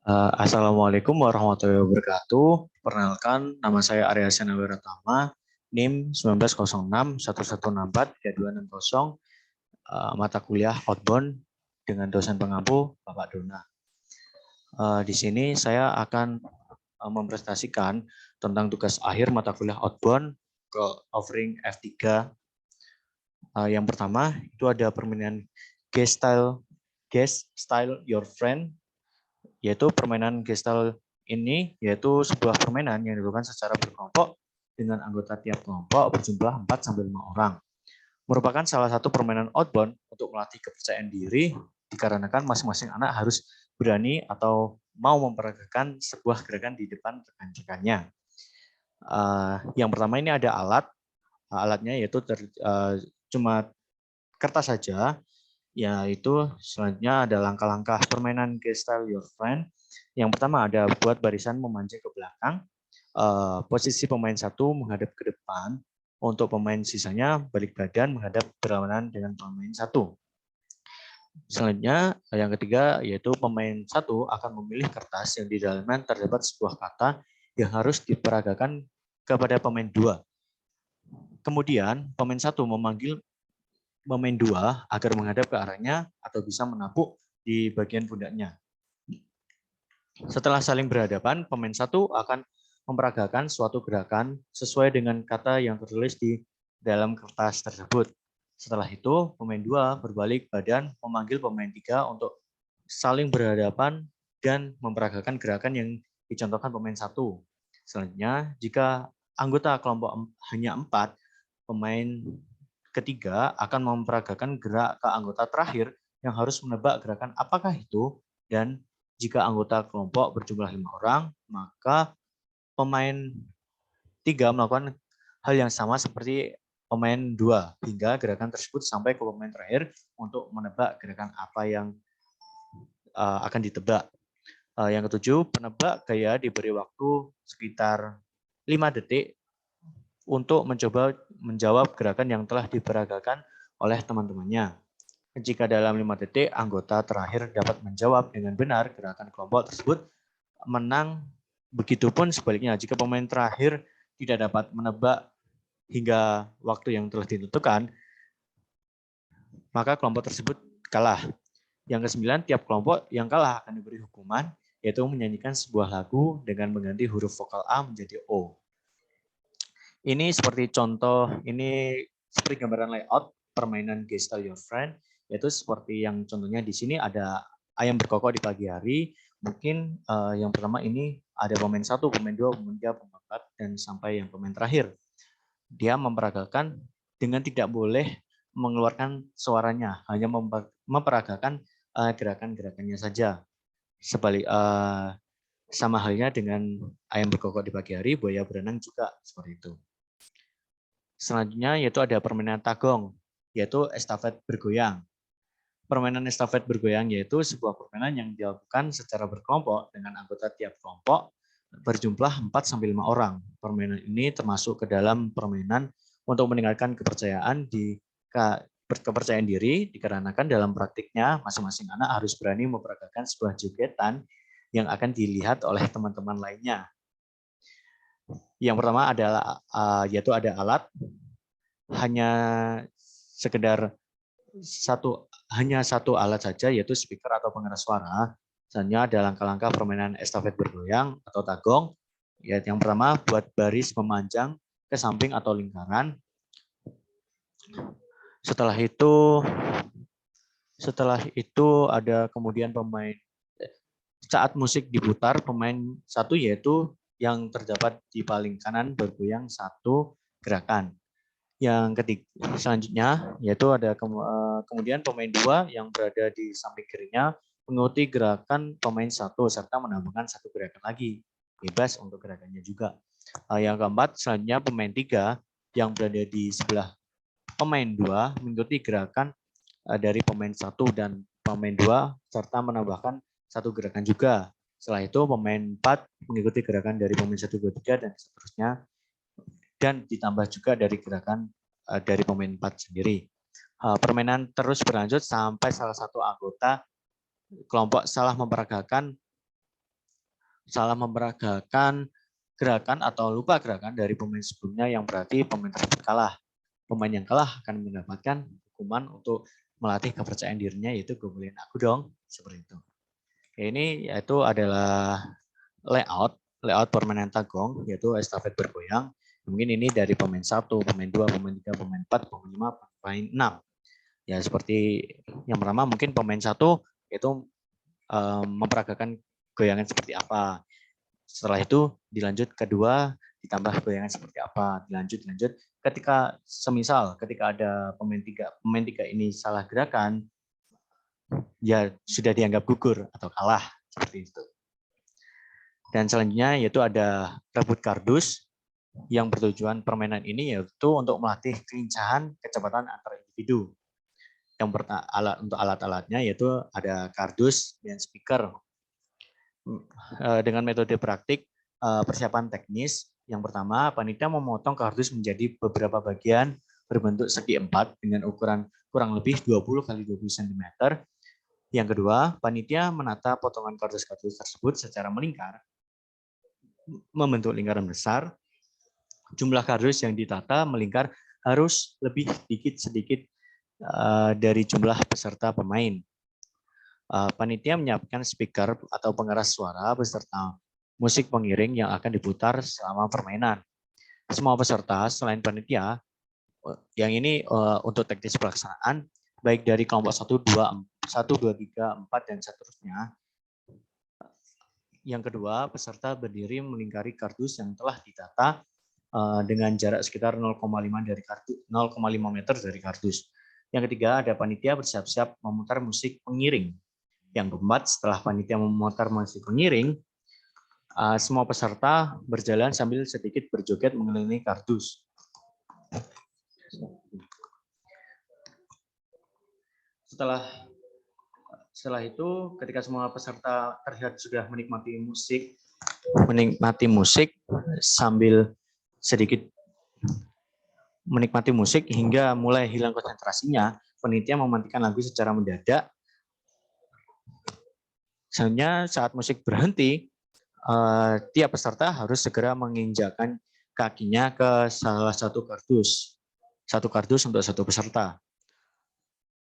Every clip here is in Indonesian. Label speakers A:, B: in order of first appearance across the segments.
A: Assalamualaikum warahmatullahi wabarakatuh. Perkenalkan, nama saya Arya Senawiratama, NIM 1906-1164-3260, mata kuliah outbound dengan dosen pengampu Bapak Dona. Di sini saya akan mempresentasikan tentang tugas akhir mata kuliah outbound ke offering F3. Yang pertama itu ada permainan Guest Style Your Friend, yaitu permainan Gestalt ini yaitu sebuah permainan yang dilakukan secara berkelompok dengan anggota tiap kelompok berjumlah 4-5 orang. Merupakan salah satu permainan outbound untuk melatih kepercayaan diri dikarenakan masing-masing anak harus berani atau mau memperagakan sebuah gerakan di depan rekan-rekannya. Yang pertama ini ada alatnya yaitu cuma kertas saja. Yaitu selanjutnya ada langkah-langkah permainan Gestalt Your Friend. Yang pertama ada buat barisan memancing ke belakang, posisi pemain satu menghadap ke depan, untuk pemain sisanya balik badan menghadap berlawanan dengan pemain satu. Selanjutnya yang ketiga yaitu pemain satu akan memilih kertas yang di dalamnya terdapat sebuah kata yang harus diperagakan kepada pemain dua. Kemudian pemain satu memanggil pemain dua agar menghadap ke arahnya atau bisa menapuk di bagian pundaknya. Setelah saling berhadapan, pemain satu akan memperagakan suatu gerakan sesuai dengan kata yang tertulis di dalam kertas tersebut. Setelah itu, pemain dua berbalik badan memanggil pemain tiga untuk saling berhadapan dan memperagakan gerakan yang dicontohkan pemain satu. Selanjutnya, jika anggota kelompok hanya 4, pemain ketiga akan memperagakan gerak ke anggota terakhir yang harus menebak gerakan apakah itu, dan jika anggota kelompok berjumlah 5 orang, maka pemain 3 melakukan hal yang sama seperti pemain 2 hingga gerakan tersebut sampai ke pemain terakhir untuk menebak gerakan apa yang akan ditebak. Yang ketujuh, penebak gaya diberi waktu sekitar 5 detik untuk mencoba menjawab gerakan yang telah diperagakan oleh teman-temannya. Jika dalam 5 detik anggota terakhir dapat menjawab dengan benar gerakan kelompok tersebut, menang. Begitupun sebaliknya, jika pemain terakhir tidak dapat menebak hingga waktu yang telah ditentukan, maka kelompok tersebut kalah. Yang kesembilan, tiap kelompok yang kalah akan diberi hukuman, yaitu menyanyikan sebuah lagu dengan mengganti huruf vokal A menjadi O. Ini seperti contoh, ini seperti gambaran layout permainan Gestalt Your Friend, yaitu seperti yang contohnya di sini ada ayam berkokok di pagi hari. Mungkin yang pertama ini ada pemain satu, pemain dua, pemain tiga, pemain empat, dan sampai yang pemain terakhir. Dia memperagakan dengan tidak boleh mengeluarkan suaranya, hanya memperagakan gerakan-gerakannya saja. Sama halnya dengan ayam berkokok di pagi hari, buaya berenang juga seperti itu. Selanjutnya yaitu ada permainan tagong, yaitu estafet bergoyang. Permainan estafet bergoyang yaitu sebuah permainan yang dilakukan secara berkelompok dengan anggota tiap kelompok berjumlah 4-5 orang. Permainan ini termasuk ke dalam permainan untuk meningkatkan kepercayaan diri, dikarenakan dalam praktiknya masing-masing anak harus berani memperagakan sebuah jogetan yang akan dilihat oleh teman-teman lainnya. Yang pertama adalah yaitu ada alat, hanya sekedar satu alat saja, yaitu speaker atau pengeras suara. Selanjutnya ada langkah-langkah permainan estafet bergoyang atau tagong. Yaitu yang pertama, buat baris memanjang ke samping atau lingkaran. Setelah itu ada kemudian pemain, saat musik diputar, pemain satu yaitu yang terdapat di paling kanan bergoyang satu gerakan. Yang ketiga selanjutnya yaitu ada kemudian pemain dua yang berada di samping kirinya mengikuti gerakan pemain satu serta menambahkan satu gerakan lagi, bebas untuk gerakannya juga. Yang keempat selanjutnya pemain tiga yang berada di sebelah pemain dua mengikuti gerakan dari pemain satu dan pemain dua serta menambahkan satu gerakan juga. Setelah itu pemain 4 mengikuti gerakan dari pemain 1, 2, 3 dan seterusnya, dan ditambah juga dari gerakan dari pemain 4 sendiri. Permainan terus berlanjut sampai salah satu anggota kelompok salah memperagakan salah memeragakan gerakan atau lupa gerakan dari pemain sebelumnya yang berarti pemain tersebut kalah. Pemain yang kalah akan mendapatkan hukuman untuk melatih kepercayaan dirinya, yaitu gue bolehin aku dong, seperti itu. Ini yaitu adalah layout permainan tagong, yaitu estafet bergoyang. Mungkin ini dari pemain 1, pemain 2, pemain 3, pemain 4, pemain 5, pemain 6. Ya seperti yang pertama mungkin pemain 1 itu memperagakan goyangan seperti apa. Setelah itu dilanjut kedua, ditambah goyangan seperti apa, dilanjut. Ketika semisal ketika ada pemain tiga ini salah gerakan, ya sudah dianggap gugur atau kalah seperti itu. Dan selanjutnya yaitu ada rebut kardus, yang bertujuan permainan ini yaitu untuk melatih kelincahan kecepatan antar individu. Untuk alat-alatnya yaitu ada kardus dan speaker. Dengan metode praktik persiapan teknis, yang pertama panitia memotong kardus menjadi beberapa bagian berbentuk segi 4 dengan ukuran kurang lebih 20 x 20 cm. Yang kedua, panitia menata potongan kardus-kardus tersebut secara melingkar membentuk lingkaran besar. Jumlah kardus yang ditata melingkar harus lebih sedikit dari jumlah peserta pemain. Panitia menyiapkan speaker atau pengeras suara beserta musik pengiring yang akan diputar selama permainan. Semua peserta selain panitia, yang ini untuk teknis pelaksanaan, baik dari kelompok 1, 2, 3, 4, dan seterusnya. Yang kedua, peserta berdiri melingkari kardus yang telah ditata dengan jarak sekitar 0,5 meter dari kardus. Yang ketiga, ada panitia bersiap-siap memutar musik pengiring. Yang keempat, setelah panitia memutar musik pengiring, semua peserta berjalan sambil sedikit berjoget mengelilingi kardus. Setelah itu, ketika semua peserta terlihat sudah menikmati musik sambil sedikit menikmati musik hingga mulai hilang konsentrasinya, panitia mematikan lagu secara mendadak. Selanjutnya saat musik berhenti, tiap peserta harus segera menginjakkan kakinya ke salah satu kardus. Satu kardus untuk satu peserta.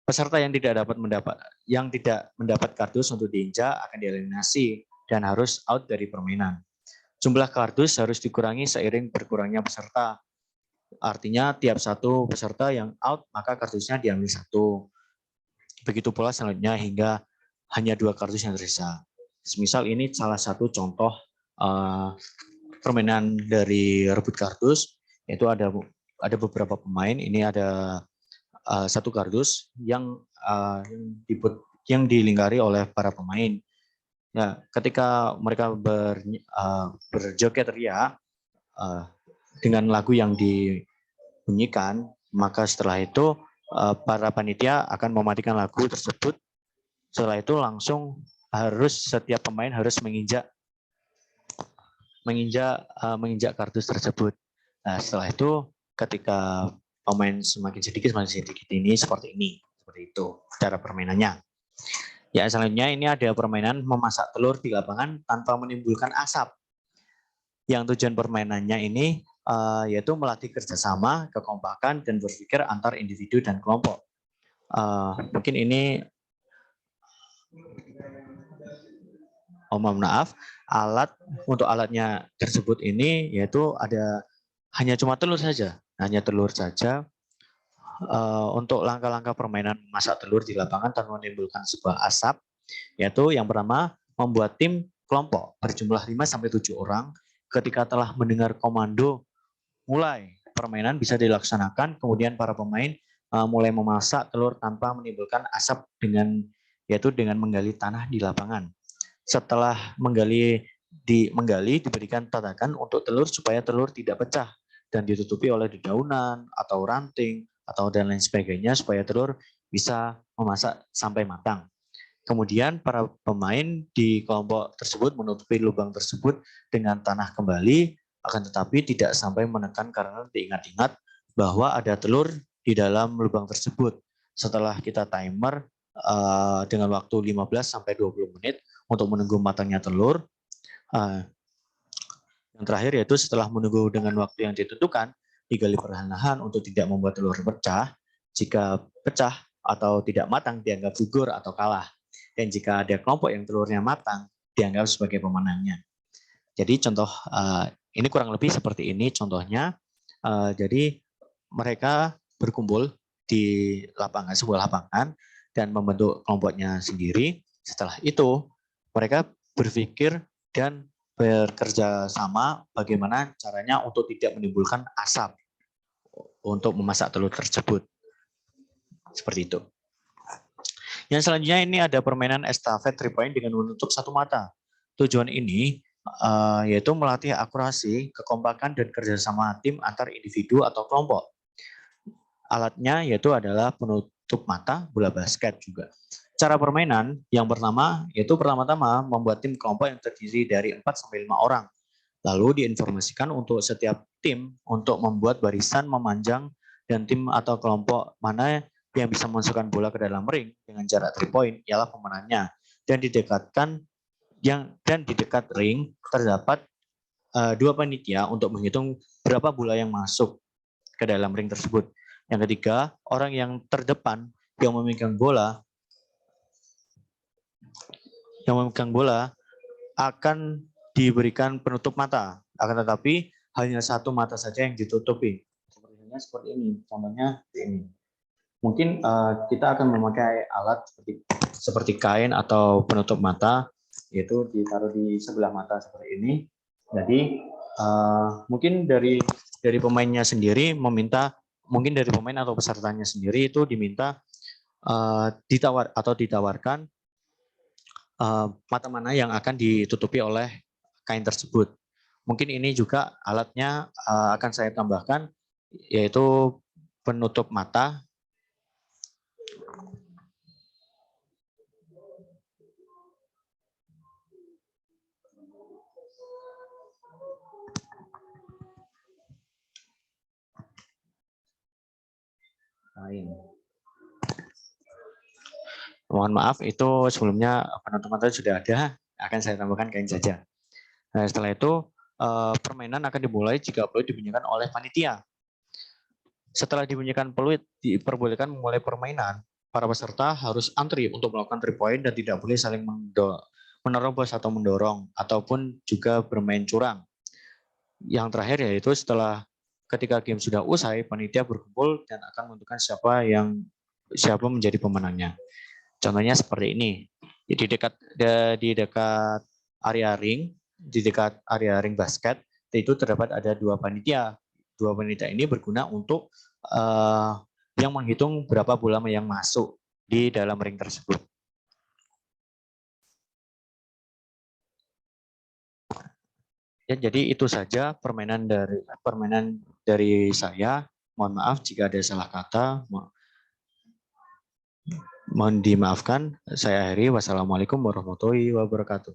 A: Peserta yang tidak mendapat kardus untuk diinjak akan dieliminasi dan harus out dari permainan. Jumlah kardus harus dikurangi seiring berkurangnya peserta. Artinya tiap satu peserta yang out, maka kardusnya diambil satu. Begitu pula selanjutnya hingga hanya 2 kardus yang tersisa. Semisal ini salah satu contoh permainan dari rebut kardus, yaitu ada beberapa pemain. Ini ada 1 kardus yang dilingkari oleh para pemain. Nah, ketika mereka berjoget ria dengan lagu yang dibunyikan, maka setelah itu para panitia akan mematikan lagu tersebut. Setelah itu langsung setiap pemain harus menginjak kardus tersebut. Nah, setelah itu ketika pemain semakin sedikit ini seperti itu cara permainannya. Ya, selanjutnya ini ada permainan memasak telur di lapangan tanpa menimbulkan asap. Yang tujuan permainannya ini yaitu melatih kerjasama, kekompakan, dan berpikir antar individu dan kelompok. Mungkin ini, mohon maaf, alatnya tersebut ini yaitu hanya cuma telur saja, untuk langkah-langkah permainan memasak telur di lapangan tanpa menimbulkan sebuah asap, yaitu yang pertama membuat tim kelompok berjumlah 5-7 orang. Ketika telah mendengar komando mulai, permainan bisa dilaksanakan. Kemudian para pemain mulai memasak telur tanpa menimbulkan asap dengan menggali tanah di lapangan. Setelah menggali diberikan tatakan untuk telur supaya telur tidak pecah dan ditutupi oleh dedaunan atau ranting atau dan lain sebagainya supaya telur bisa memasak sampai matang. Kemudian para pemain di kelompok tersebut menutupi lubang tersebut dengan tanah kembali, akan tetapi tidak sampai menekan karena diingat-ingat bahwa ada telur di dalam lubang tersebut. Setelah kita timer dengan waktu 15-20 menit untuk menunggu matangnya telur, Uh, yang terakhir yaitu setelah menunggu dengan waktu yang ditentukan, digali perlahan-lahan untuk tidak membuat telur pecah. Jika pecah atau tidak matang dianggap gugur atau kalah. Dan jika ada kelompok yang telurnya matang, dianggap sebagai pemenangnya. Jadi contoh ini kurang lebih seperti ini contohnya. Jadi mereka berkumpul di lapangan, sebuah lapangan, dan membentuk kelompoknya sendiri. Setelah itu mereka berpikir dan bekerja sama bagaimana caranya untuk tidak menimbulkan asap untuk memasak telur tersebut. Seperti itu. Yang selanjutnya ini ada permainan estafet 3 point dengan menutup satu mata. Tujuan ini yaitu melatih akurasi, kekompakan, dan kerjasama tim antar individu atau kelompok. Alatnya yaitu adalah penutup mata, bola basket juga. Cara permainan yang pertama yaitu pertama-tama membuat tim kelompok yang terdiri dari 4-5 orang. Lalu diinformasikan untuk setiap tim untuk membuat barisan memanjang dan tim atau kelompok mana yang bisa memasukkan bola ke dalam ring dengan jarak 3 point ialah pemenangnya. Dan di dekat ring terdapat 2 panitia untuk menghitung berapa bola yang masuk ke dalam ring tersebut. Yang ketiga, orang yang terdepan yang memegang bola akan diberikan penutup mata. Akan tetapi hanya satu mata saja yang ditutupi. Seperti ini. Contohnya ini. Mungkin kita akan memakai alat seperti kain atau penutup mata, yaitu ditaruh di sebelah mata seperti ini. Jadi mungkin dari pemainnya sendiri mungkin dari pemain atau pesertanya sendiri itu diminta ditawarkan mata mana yang akan ditutupi oleh kain tersebut. Mungkin ini juga alatnya akan saya tambahkan, yaitu penutup mata. Mohon maaf, itu sebelumnya penutup mata sudah ada, akan saya tambahkan kain saja. Nah, setelah itu permainan akan dimulai jika peluit dibunyikan oleh panitia. Setelah dibunyikan peluit, diperbolehkan memulai permainan. Para peserta harus antri untuk melakukan 3 point dan tidak boleh saling menerobos atau mendorong, ataupun juga bermain curang. Yang terakhir yaitu ketika game sudah usai, panitia berkumpul dan akan menentukan siapa menjadi pemenangnya. Contohnya seperti ini. Di dekat area ring basket itu terdapat ada 2 panitia. 2 panitia ini berguna untuk yang menghitung berapa bola yang masuk di dalam ring tersebut. Ya, jadi itu saja permainan dari saya. Mohon maaf jika ada salah kata. Mohon dimaafkan. Saya akhiri. Wassalamualaikum warahmatullahi wabarakatuh.